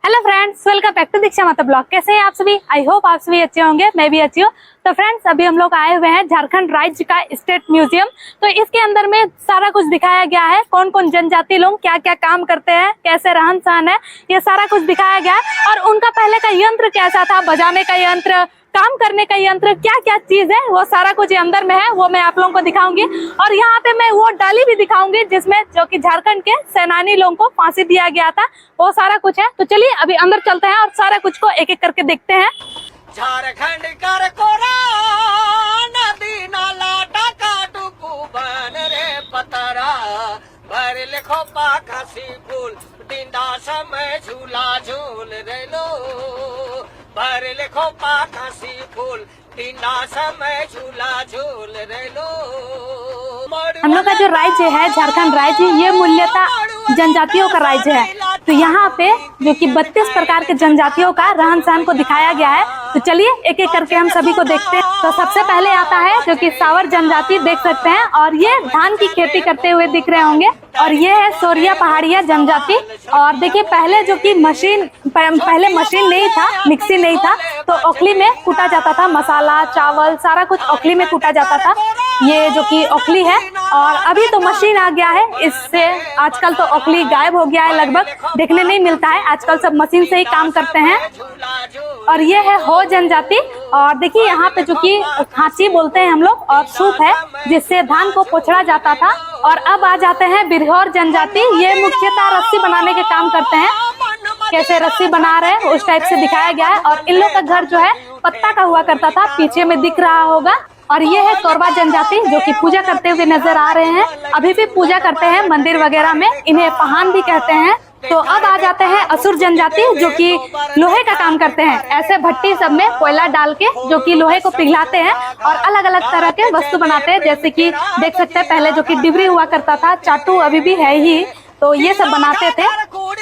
Hello friends, welcome back to Diksha Mata blog. कैसे हैं आप सभी? आई होप आप सभी अच्छे होंगे, मैं भी अच्छी हूँ। तो फ्रेंड्स, अभी हम लोग आए हुए हैं झारखंड राज्य का स्टेट म्यूजियम। तो इसके अंदर में सारा कुछ दिखाया गया है, कौन कौन जनजाति लोग क्या क्या काम करते हैं, कैसे रहन सहन है, ये सारा कुछ दिखाया गया है। और उनका पहले का यंत्र कैसा था, बजाने का यंत्र, काम करने का यंत्र, क्या क्या चीज है, वो सारा कुछ अंदर में है, वो मैं आप लोगों को दिखाऊंगी। और यहाँ पे मैं वो डाली भी दिखाऊंगी जिसमें जो कि झारखंड के सेनानी लोगों को फांसी दिया गया था, वो सारा कुछ है। तो चलिए अभी अंदर चलते हैं और सारा कुछ को एक एक करके देखते हैं। झारखंड कर कोरा नदी नाला टाका डुकू बन रे पतरा भर लिखो पाखसी फूल डिंडा समय झूला झूल रे लो भर लिखो पाखसी फूल डिंडा समय झूला झूल रे लो। हम लोग का जो राज्य है झारखंड राज्य, ये मूल्यतः जनजातियों का राज्य है। तो यहाँ पे जो कि 32 प्रकार के जनजातियों का रहन सहन को दिखाया गया है। तो चलिए एक एक करके हम सभी को देखते हैं। तो सबसे पहले आता है जो कि सावर जनजाति, देख सकते हैं, और ये धान की खेती करते हुए दिख रहे होंगे। और ये है सोरिया पहाड़िया जनजाति। और देखिए पहले जो कि पहले मशीन नहीं था, मिक्सी नहीं था, तो ओखली में कूटा जाता था, मसाला चावल सारा कुछ ओखली में कूटा जाता था। ये जो कि ओखली है, और अभी तो मशीन आ गया है, इससे आजकल तो ओखली गायब हो गया है, लगभग देखने नहीं मिलता है, आजकल सब मशीन से ही काम करते हैं। और ये है हो जनजाति। और देखिए यहाँ पे जो कि खांची बोलते हैं हम लोग, और सूप है जिससे धान को पोछड़ा जाता था। और अब आ जाते हैं बिरहोर जनजाति। ये मुख्यतः रस्सी बनाने के काम करते हैं, कैसे रस्सी बना रहे हैं उस टाइप से दिखाया गया है। और इन लोग का घर जो है पत्ता का हुआ करता था, पीछे में दिख रहा होगा। और ये है कोरबा जनजाति जो कि पूजा करते हुए नजर आ रहे हैं, अभी भी पूजा करते हैं मंदिर वगैरह में, इन्हें पहान भी कहते हैं। तो अब आ जाते हैं असुर जनजाति जो कि लोहे का काम करते हैं, ऐसे भट्टी सब में कोयला डाल के जो कि लोहे को पिघलाते हैं और अलग अलग तरह के वस्तु बनाते हैं। जैसे कि देख सकते हैं पहले जो कि डिबरी हुआ करता था, चाटू अभी भी है ही, तो ये सब बनाते थे।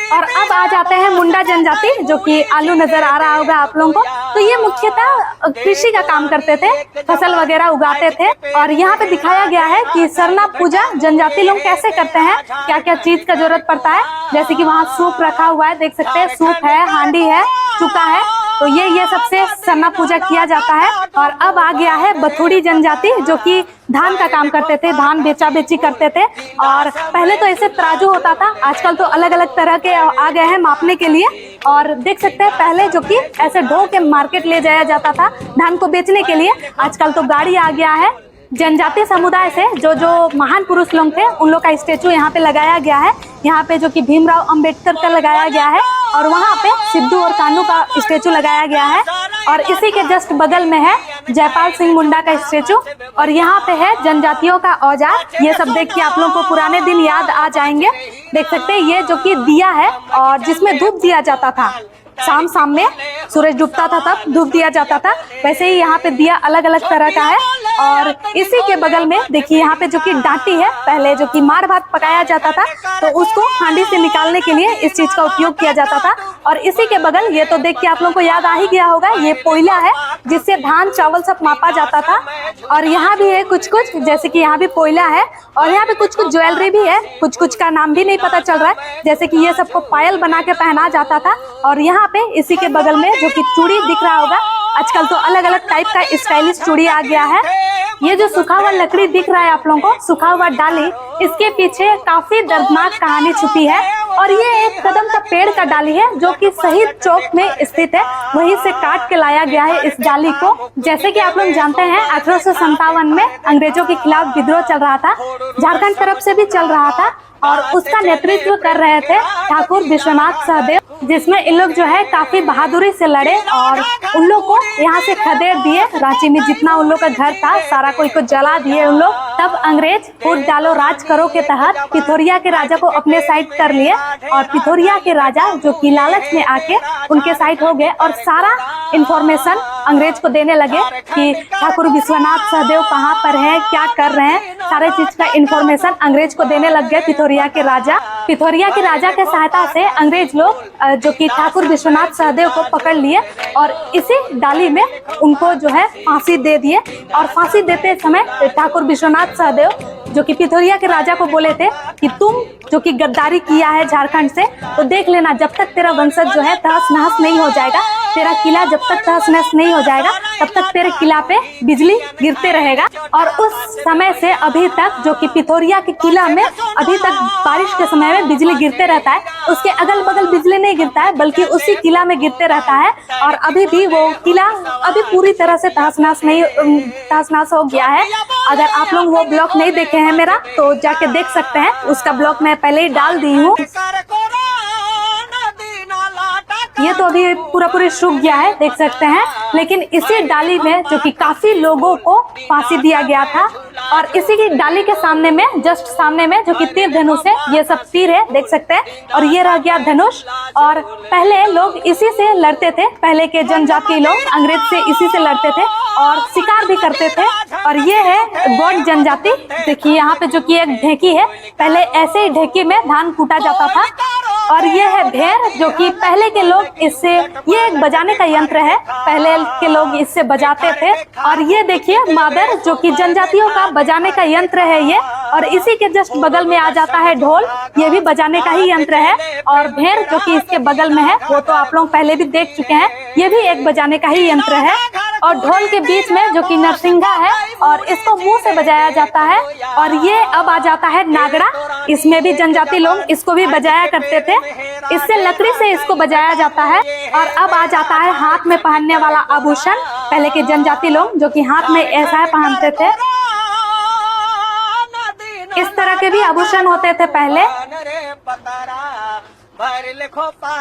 और अब आ जाते हैं मुंडा जनजाति जो कि आलू नजर आ रहा होगा आप लोगों को। तो ये मुख्यतः कृषि का काम करते थे, फसल वगैरह उगाते थे। और यहाँ पे दिखाया गया है कि सरना पूजा जनजाति लोग कैसे करते हैं, क्या क्या चीज का जरूरत पड़ता है। जैसे कि वहाँ सूप रखा हुआ है, देख सकते हैं, सूप है, हांडी है, चुका है, तो ये सबसे सरना पूजा किया जाता है। और अब आ गया है बथुड़ी जनजाति जो कि धान का काम करते थे, धान बेचा बेची करते थे। और पहले तो ऐसे तराजू होता था, आजकल तो अलग अलग तरह के आ गए हैं मापने के लिए। और देख सकते हैं पहले जो कि ऐसे ढो के मार्केट ले जाया जाता था धान को बेचने के लिए, आजकल तो गाड़ी आ गया है। जनजातीय समुदाय से जो महान पुरुष लोग थे उन लोग का स्टेचू यहाँ पे लगाया गया है। यहाँ पे जो कि भीमराव अंबेडकर का लगाया गया है, और वहाँ पे सिद्धू और कान्हू का स्टेचू लगाया गया है। और इसी के जस्ट बगल में है जयपाल सिंह मुंडा का स्टेचू। और यहाँ पे है जनजातियों का औजार। ये सब देख के आप लोगों को पुराने दिन याद आ जाएंगे। देख सकते हैं ये जो कि दिया है, और जिसमें धूप दिया जाता था, शाम में सूरज डूबता था तब धूप दिया जाता था, वैसे ही यहाँ पे दिया अलग अलग तरह का है। और इसी के बगल में देखिए यहाँ पे जो कि डांटी है, पहले जो कि मार भात पकाया जाता था तो उसको हांडी से निकालने के लिए इस चीज का उपयोग किया जाता था। और इसी के बगल ये तो देख के आप लोगों को याद आ ही गया होगा, ये कोयला है जिससे धान चावल सब मापा जाता था। और यहाँ भी है कुछ कुछ, जैसे कि यहाँ भी कोयला है, और यहाँ पे कुछ कुछ ज्वेलरी भी है, कुछ कुछ का नाम भी नहीं पता चल रहा है, जैसे कि ये सबको पायल बना के पहना जाता था। और यहाँ पे इसी के बगल में जो कि चूड़ी दिख रहा होगा, आजकल तो अलग अलग टाइप का स्टाइलिश चूड़ी आ गया है। ये जो सूखा हुआ लकड़ी दिख रहा है आप लोगों को, सूखा हुआ डाली, इसके पीछे काफी दर्दनाक कहानी छुपी है। और ये एक कदम का पेड़ का डाली है जो कि शहीद चौक में स्थित है, वहीं से काट के लाया गया है इस डाली को। जैसे कि आप लोग जानते हैं 1857 में अंग्रेजों के खिलाफ विद्रोह चल रहा था, झारखंड तरफ से भी चल रहा था, और उसका नेतृत्व कर रहे थे ठाकुर विश्वनाथ सहदेव, जिसमें इन लोग जो है काफी बहादुरी से लड़े और उन लोग को यहाँ से खदेड़ दिए। रांची में जितना उन लोग का घर था सारा कोई को जला दिए उन लोग। तब अंग्रेज फूट डालो राज करो के तहत पिथोरिया के राजा को अपने साइड कर लिए, और पिथोरिया के राजा जो कि लालच में आके उनके साइड हो गए, और सारा इंफॉर्मेशन अंग्रेज को देने लगे कि ठाकुर विश्वनाथ सहदेव कहाँ पर है, क्या कर रहे हैं, सारे चीज का इंफॉर्मेशन अंग्रेज को देने लग गए पिथोरिया के राजा। पिथोरिया के राजा के सहायता से अंग्रेज लोग जो कि ठाकुर विश्वनाथ सहदेव को पकड़ लिए और इसी डाली में उनको जो है फांसी दे दिए। और फांसी देते समय ठाकुर विश्वनाथ सहदेव जो कि पिथौरिया के राजा को बोले थे कि तुम जो कि गद्दारी किया है झारखंड से, तो देख लेना जब तक तेरा वंशज जो है तहस नहस नहीं हो जाएगा, तेरा किला जब तक तहस नहस नहीं हो जाएगा तब तक तेरे किला पे बिजली गिरते रहेगा। और उस समय से अभी तक जो कि पिथौरिया के किला में अभी तक बारिश के समय में बिजली गिरते रहता है। उसके अगल बगल बिजली नहीं गिरता है बल्कि उसी किला में गिरते रहता है। और अभी भी वो किला अभी पूरी तरह से तहस नहस हो गया है। अगर आप लोग वो ब्लॉग नहीं देखे हैं मेरा तो जाके देख सकते हैं, उसका ब्लॉग मैं पहले ही डाल दी हूँ। ये तो अभी पूरी सूख गया है, देख सकते हैं। लेकिन इसी डाली में जो कि काफी लोगों को फांसी दिया गया था, और इसी की डाली के सामने में, जस्ट सामने में जो कि तीर धनुष है, ये सब तीर है, देख सकते हैं। और ये रह गया धनुष। और पहले लोग इसी से लड़ते थे, पहले के जनजाति लोग अंग्रेज से इसी से लड़ते थे और शिकार भी करते थे। और ये है गौड़ जनजाति। देखिए यहाँ पे जो कि एक ढेकी है, पहले ऐसे ही ढेकी में धान कूटा जाता था। और ये है भेर, जो कि पहले के लोग इससे, ये एक बजाने का यंत्र है, पहले के लोग इससे बजाते थे। और ये देखिए मादर, जो कि जनजातियों का बजाने का यंत्र है ये। और इसी के जस्ट बगल में आ जाता है ढोल, ये भी बजाने का ही यंत्र है। और भेर जो कि इसके बगल में है, वो तो आप लोग पहले भी देख चुके हैं, ये भी एक बजाने का ही यंत्र है। और ढोल के बीच में जो कि नरसिंगा है, और इसको मुंह से बजाया जाता है। और ये अब आ जाता है नागड़ा, इसमें भी जनजाति लोग इसको भी बजाया करते थे, इससे लकड़ी से इसको बजाया जाता है। और अब आ जाता है हाथ में पहनने वाला आभूषण, पहले के जनजाति लोग जो कि हाथ में ऐसा पहनते थे, इस तरह के भी आभूषण होते थे पहले।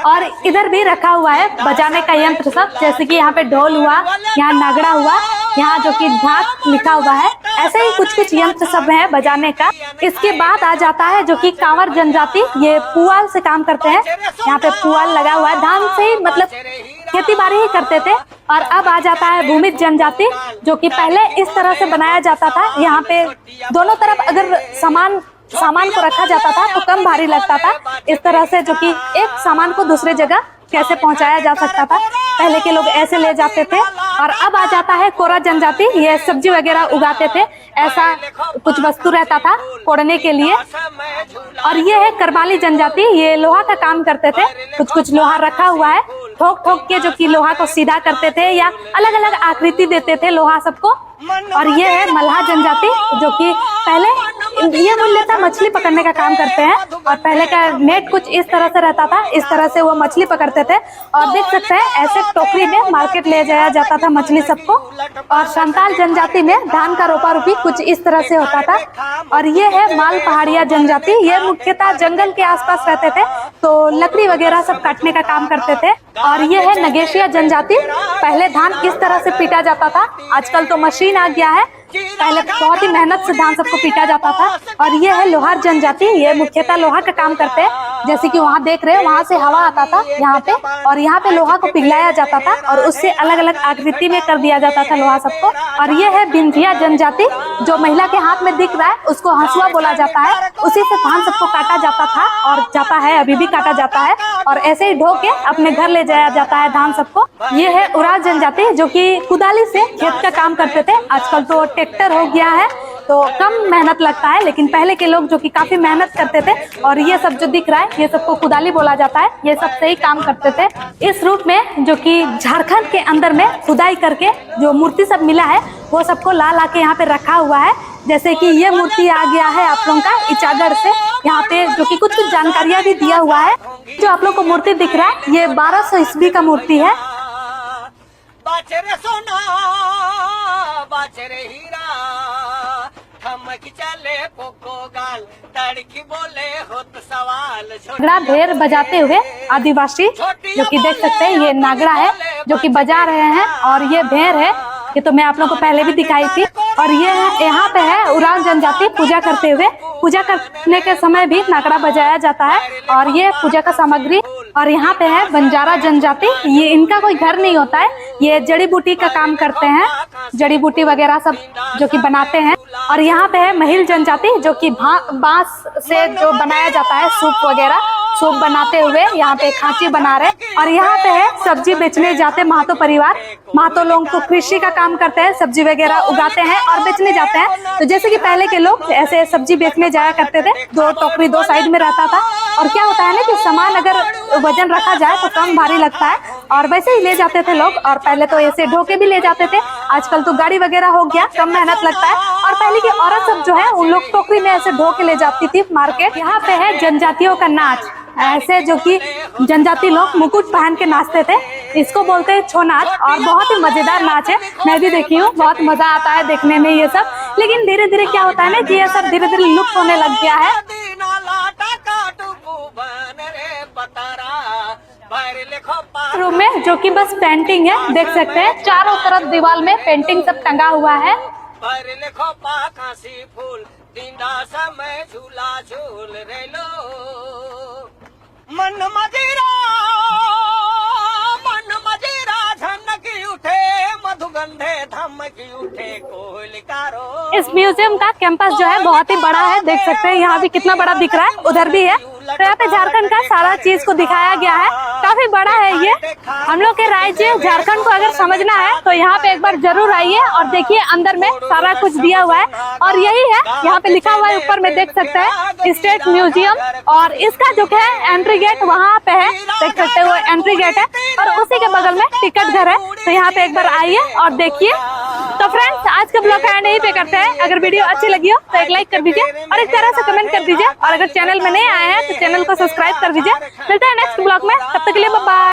और इधर भी रखा हुआ है बजाने का यंत्र सब, जैसे कि यहाँ पे ढोल हुआ, यहाँ नागड़ा हुआ, यहाँ जो कि ढाक लिखा हुआ है, ऐसे ही कुछ यंत्र सब है बजाने का। इसके बाद आ जाता है जो कि कांवर जनजाति, ये पुआल से काम करते हैं, यहाँ पे पुआल लगा हुआ है, धान से ही मतलब खेती बाड़ी ही करते थे। और अब आ जाता है भूमिज जनजाति, जो कि पहले इस तरह से बनाया जाता था, यहाँ पे दोनों तरफ अगर सामान को रखा जाता था तो कम भारी लगता था, इस तरह से जो कि एक सामान को दूसरे जगह कैसे पहुंचाया जा सकता था, पहले के लोग ऐसे ले जाते थे। और अब आ जाता है कोरा जनजाति, ये सब्जी वगैरह उगाते थे, ऐसा कुछ वस्तु रहता था कोड़ने के लिए। और ये है करमाली जनजाति, ये लोहा का काम करते थे, कुछ लोहा रखा हुआ है, ठोक के जो कि लोहा को सीधा करते थे या अलग अलग आकृति देते थे लोहा सबको। और ये है मल्हा जनजाति, जो कि पहले ये मूल्यतः मछली पकड़ने का काम करते हैं। और पहले का नेट कुछ इस तरह से रहता था, इस तरह से वो मछली पकड़ते थे। और देख सकते हैं ऐसे टोकरी में मार्केट ले जाया जाता था मछली सबको। और संताल जनजाति में धान का रोपा रोपी कुछ इस तरह से होता था। और ये है माल पहाड़िया जनजाति, ये मुख्यतः जंगल के आसपास रहते थे, तो लकड़ी वगैरह सब काटने का काम करते थे। और ये है नगेशिया जनजाति, पहले धान इस तरह से पीटा जाता था, आजकल तो मशीन आ गया है, पहले बहुत ही मेहनत से धान सबको पीटा जाता था। और ये है लोहार जनजाति, ये मुख्यतः लोहा का काम करते हैं, जैसे कि वहाँ देख रहे हैं, वहाँ से हवा आता था यहाँ पे, और यहाँ पे लोहा को पिघलाया जाता था और उससे अलग अलग आकृति में कर दिया जाता था लोहा सबको। और ये है बिंधिया जनजाति, जो महिला के हाथ में दिख रहा है उसको हंसुआ बोला जाता है, उसी से धान सबको काटा जाता था और जाता है, अभी भी काटा जाता है। और ऐसे ही ढो के अपने घर ले जाया जाता है धान सबको। ये है उराव जनजाति, जो कि कुदाली से खेत का काम करते थे, आजकल तो ट्रैक्टर हो गया है तो कम मेहनत लगता है, लेकिन पहले के लोग जो कि काफी मेहनत करते थे। और ये सब जो दिख रहा है ये सबको कुदाली बोला जाता है, ये सब से ही काम करते थे। इस रूप में जो कि झारखंड के अंदर में खुदाई करके जो मूर्ति सब मिला है वो सबको ला के यहाँ पे रखा हुआ है। जैसे कि ये मूर्ति आ गया है आप लोगों का इचागढ़ से, यहाँ पे जो कि कुछ जानकारियां भी दिया हुआ है। जो आप लोग को मूर्ति दिख रहा है ये 1200 ईस्वी का मूर्ति है। बाचरे सोना बाचरे हीरा थमक चले पोको गाल तड़की बोले होत सवाल। नागड़ा भेर बजाते हुए आदिवासी, जो कि देख सकते हैं ये नागड़ा है जो कि बजा रहे हैं, और ये भेर है, ये तो मैं आप लोगों को पहले भी दिखाई थी। और ये यहाँ पे है उरांव जनजाति पूजा करते हुए, पूजा करने के समय भी नागड़ा बजाया जाता है। और ये पूजा का सामग्री। और यहाँ पे है बंजारा जनजाति, ये इनका कोई घर नहीं होता है, ये जड़ी बूटी का काम करते हैं, जड़ी बूटी वगैरह सब जो कि बनाते हैं। और यहाँ पे है महिल जनजाति, जो कि बांस से जो बनाया जाता है सूप वगैरह, सूप बनाते हुए यहाँ पे खांची बना रहे। और यहाँ पे है सब्जी बेचने जाते महतो परिवार। महतो लोग तो कृषि का काम करते हैं, सब्जी वगैरह उगाते हैं और बेचने जाते हैं। तो जैसे कि पहले के लोग ऐसे सब्जी बेचने जाया करते थे, 2 टोकरी 2 साइड में रहता था। और क्या होता है ना कि सामान अगर वजन रखा जाए तो कम भारी लगता है, और वैसे ही ले जाते थे लोग। और पहले तो ऐसे ढोके भी ले जाते थे, आजकल तो गाड़ी वगैरह हो गया, कम मेहनत लगता है। और पहले की औरत सब जो है उन लोग टोकरी में ऐसे ढोके ले जाती थी मार्केट। यहाँ पे है जनजातियों का नाच, ऐसे जो कि जनजाति लोग मुकुट पहन के नाचते थे, इसको बोलते हैं छो नाच। और बहुत ही मजेदार नाच है, मैं भी देखी हूँ, बहुत मजा आता है देखने में ये सब। लेकिन धीरे धीरे क्या होता है ना कि ये सब धीरे धीरे लुप्त होने लग गया है। रूम में जो कि बस पेंटिंग है, देख सकते हैं चारों तरफ दीवार में पेंटिंग सब टंगा हुआ है। लिखो पाखासी फूल दींदा समय झूला झूल रे लो मन मजीरा धमकी उठे मधुगंधे धमकी उठे कोहलिकारो। इस म्यूजियम का कैंपस जो है बहुत ही बड़ा है, देख सकते हैं यहाँ भी कितना बड़ा दिख रहा है, उधर भी है। तो यहाँ पे झारखंड का सारा चीज को दिखाया गया है, काफी बड़ा है ये। हम लोग के राज्य झारखंड को अगर समझना है तो यहाँ पे एक बार जरूर आइए और देखिए, अंदर में सारा कुछ दिया हुआ है। और यही है, यहाँ पे लिखा हुआ है ऊपर में, देख सकते हैं स्टेट म्यूजियम। और इसका जो है एंट्री गेट वहाँ पे है, देख सकते हैं वो एंट्री गेट है। और उसी के बगल में टिकट घर है, तो यहाँ पे एक बार आइए और देखिए। तो फ्रेंड्स, आज का ब्लॉग का यहीं पे करते हैं। अगर वीडियो अच्छी लगी हो तो एक लाइक कर दीजिए और एक तरह से कमेंट कर दीजिए। और अगर चैनल में नए आए हैं तो चैनल को सब्सक्राइब कर दीजिए। मिलते हैं नेक्स्ट ब्लॉग में, तब तक के लिए बाय बाय।